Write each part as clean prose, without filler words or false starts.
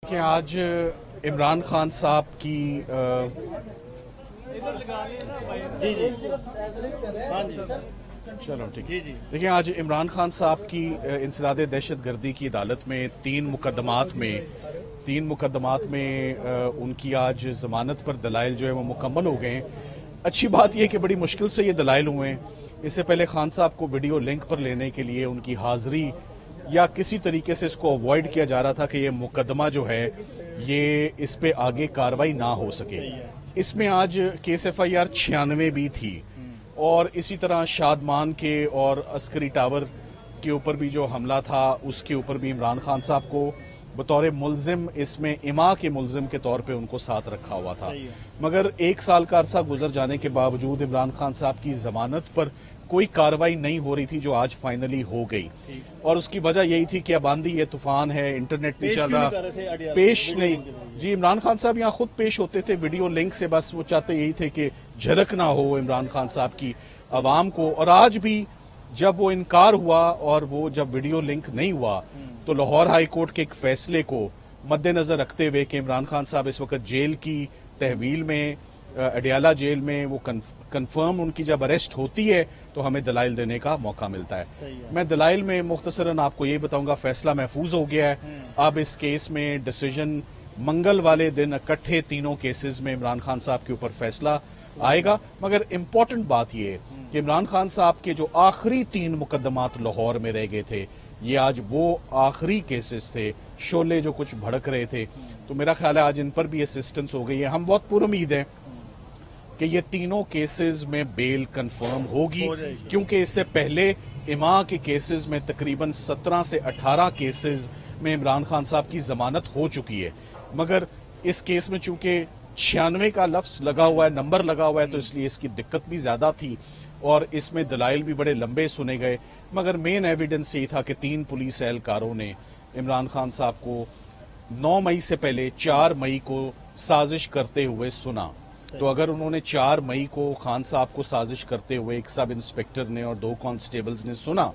کہ آج عمران خان صاحب کی چلو ٹھیک دیکھیں آج عمران خان صاحب کی انسداد دہشت گردی کی عدالت میں تین مقدمات میں ان کی آج ضمانت پر دلائل جو ہے وہ مکمل ہو گئے ہیں۔ اچھی بات یہ کہ بڑی مشکل سے یہ دلائل ہوئے ہیں۔ اس سے پہلے خان صاحب کو ویڈیو لنک پر لینے کے لیے ان کی حاضری یا کسی طریقے سے اس کو اوائڈ کیا جا رہا تھا کہ یہ مقدمہ جو ہے یہ اس پہ آگے کاروائی نہ ہو سکے۔ اس میں آج کیس ایف آئی آر 96 بھی تھی، اور اسی طرح شادمان کے اور عسکری ٹاور کے اوپر بھی جو حملہ تھا اس کے اوپر بھی عمران خان صاحب کو بطور ملزم، اس میں اما کے ملزم کے طور پہ ان کو ساتھ رکھا ہوا تھا۔ مگر ایک سال کا عرصہ گزر جانے کے باوجود عمران خان صاحب کی ضمانت پر کوئی کاروائی نہیں ہو رہی تھی، جو آج فائنلی ہو گئی، اور اس کی وجہ یہی تھی کہ اب آندھی یہ طوفان ہے، انٹرنیٹ نہیں چل رہا، پیش نہیں جی عمران خان صاحب یہاں خود پیش ہوتے تھے ویڈیو لنک سے، بس وہ چاہتے یہی تھے کہ جھلک نہ ہو عمران خان صاحب کی عوام کو۔ اور آج بھی جب وہ انکار ہوا اور وہ جب ویڈیو لنک نہیں ہوا تو لاہور ہائی کورٹ کے ایک فیصلے کو مد نظر رکھتے ہوئے کہ عمران خان صاحب اس وقت جیل کی تحویل میں، اڈیالہ جیل میں، وہ کنفرم ان کی جب اریسٹ ہوتی ہے تو ہمیں دلائل دینے کا موقع ملتا ہے۔ میں دلائل میں مختصراً آپ کو یہ بتاؤں گا، فیصلہ محفوظ ہو گیا ہے۔ اب اس کیس میں ڈیسیجن منگل والے دن اکٹھے تینوں کیسز میں عمران خان صاحب کے اوپر فیصلہ آئے گا۔ مگر امپورٹنٹ بات یہ ہے کہ عمران خان صاحب کے جو آخری 3 مقدمات لاہور میں رہ گئے تھے، یہ آج وہ آخری کیسز تھے، شعلے جو کچھ بھڑک رہے تھے، تو میرا خیال ہے آج ان پر بھی اسسٹنس ہو گئی ہے۔ ہم بہت پر امید ہیں کہ یہ تینوں کیسز میں بیل کنفرم ہوگی، کیونکہ اس سے پہلے اما کے کیسز میں تقریباً 17 سے 18 کیسز میں عمران خان صاحب کی ضمانت ہو چکی ہے، مگر اس کیس میں چونکہ 96 کا لفظ لگا ہوا ہے، نمبر لگا ہوا ہے، تو اس لیے اس کی دقت بھی زیادہ تھی، اور اس میں دلائل بھی بڑے لمبے سنے گئے۔ مگر مین ایویڈنس یہ تھا کہ 3 پولیس اہلکاروں نے عمران خان صاحب کو 9 مئی سے پہلے 4 مئی کو سازش کرتے ہوئے سنا۔ تو اگر انہوں نے 4 مئی کو خان صاحب کو سازش کرتے ہوئے ایک سب انسپیکٹر نے اور 2 کانسٹیبلز نے سنا،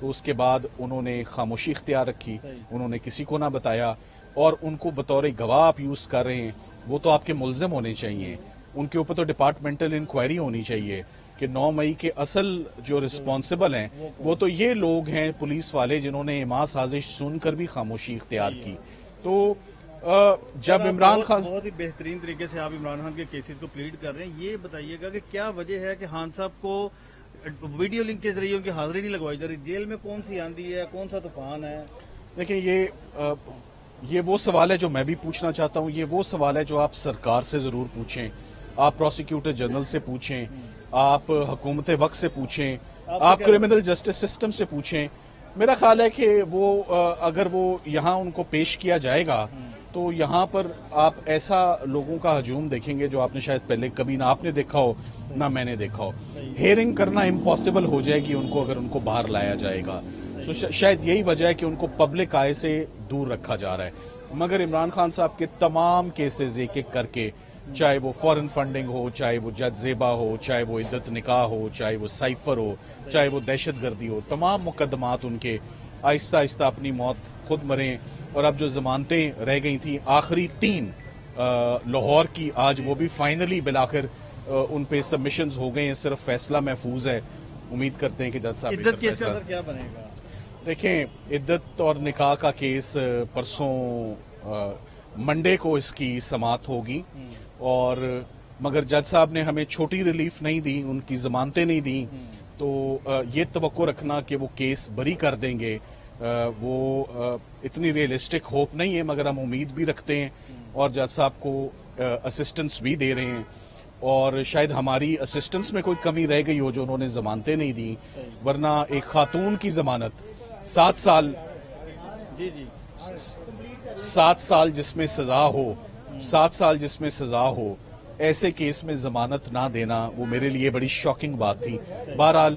تو اس کے بعد انہوں نے خاموشی اختیار رکھی، انہوں نے کسی کو نہ بتایا، اور ان کو بطور گواہ آپ یوز کر رہے ہیں، وہ تو آپ کے ملزم ہونے چاہیے، ان کے اوپر تو ڈپارٹمنٹل انکوائری ہونی چاہیے کہ 9 مئی کے اصل جو رسپانسبل ہیں وہ تو یہ لوگ ہیں، پولیس والے، جنہوں نے اما سازش سن کر بھی خاموشی اختیار کی۔ تو جب عمران خان بہت ہی بہترین طریقے سے آپ عمران خان کے کیسز کو پلیڈ کر رہے ہیں، یہ بتائیے گا کہ کیا وجہ ہے کہ خان صاحب کو ویڈیو لنک کے ذریعے ان کی حاضری نہیں لگوائی جا رہی؟ جیل میں کون سی آندھی ہے، کون سا طوفان ہے؟ دیکھیں یہ وہ سوال ہے جو میں بھی پوچھنا چاہتا ہوں، یہ وہ سوال ہے جو آپ سرکار سے ضرور پوچھیں، آپ پروسیکیوٹر جنرل سے پوچھیں، آپ حکومت وقت سے پوچھیں، آپ کرمنل جسٹس سسٹم سے پوچھیں۔ میرا خیال ہے کہ وہ اگر وہ یہاں ان کو پیش کیا جائے گا تو یہاں پر آپ ایسا لوگوں کا ہجوم دیکھیں گے جو آپ نے شاید پہلے کبھی نہ آپ نے دیکھا ہو نہ میں نے دیکھا ہو۔ ہیئرنگ کرنا امپاسبل ہو جائے گی ان کو اگر ان کو باہر لایا جائے گا، تو شاید یہی وجہ ہے کہ ان کو پبلک آئے سے دور رکھا جا رہا ہے۔ مگر عمران خان صاحب کے تمام کیسز ایک ایک کر کے، چاہے وہ فورن فنڈنگ ہو، چاہے وہ جج زیبا ہو، چاہے وہ عدت نکاح ہو، چاہے وہ سائفر ہو، چاہے وہ دہشت گردی ہو، تمام مقدمات ان کے آہستہ آہستہ اپنی موت خود مریں، اور اب جو ضمانتیں رہ گئی تھیں آخری 3 لاہور کی، آج وہ بھی فائنلی بالآخر ان پہ سبمیشنز ہو گئے ہیں، صرف فیصلہ محفوظ ہے۔ امید کرتے ہیں کہ جج صاحب عدت کیس کا کیا بنے گا؟ دیکھیں عدت اور نکاح کا کیس پرسوں منڈے کو اس کی سماعت ہوگی، اور مگر جج صاحب نے ہمیں چھوٹی ریلیف نہیں دی، ان کی ضمانتیں نہیں دیں، تو یہ توقع رکھنا کہ وہ کیس بری کر دیں گے وہ اتنی ریئلسٹک ہوپ نہیں ہے، مگر ہم امید بھی رکھتے ہیں، اور جج صاحب کو اسسٹنس بھی دے رہے ہیں، اور شاید ہماری اسسٹنس میں کوئی کمی رہ گئی ہو جو انہوں نے ضمانتیں نہیں دی، ورنہ ایک خاتون کی ضمانت 7 سال 7 سال جس میں سزا ہو، 7 سال جس میں سزا ہو، ایسے کیس میں ضمانت نہ دینا وہ میرے لیے بڑی شاکنگ بات تھی۔ بہرحال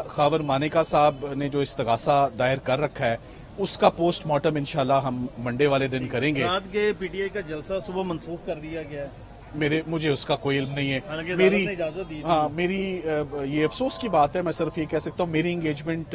خاور مانیکا صاحب نے جو استغاثہ دائر کر رکھا ہے اس کا پوسٹ مارٹم انشاءاللہ ہم منڈے والے دن کریں گے۔ رات کے پی ٹی آئی کا جلسہ صبح منسوخ کر دیا گیا ہے، مجھے اس کا کوئی علم نہیں ہے۔ میری یہ افسوس کی بات ہے، میں صرف یہ کہہ سکتا ہوں میری انگیجمنٹ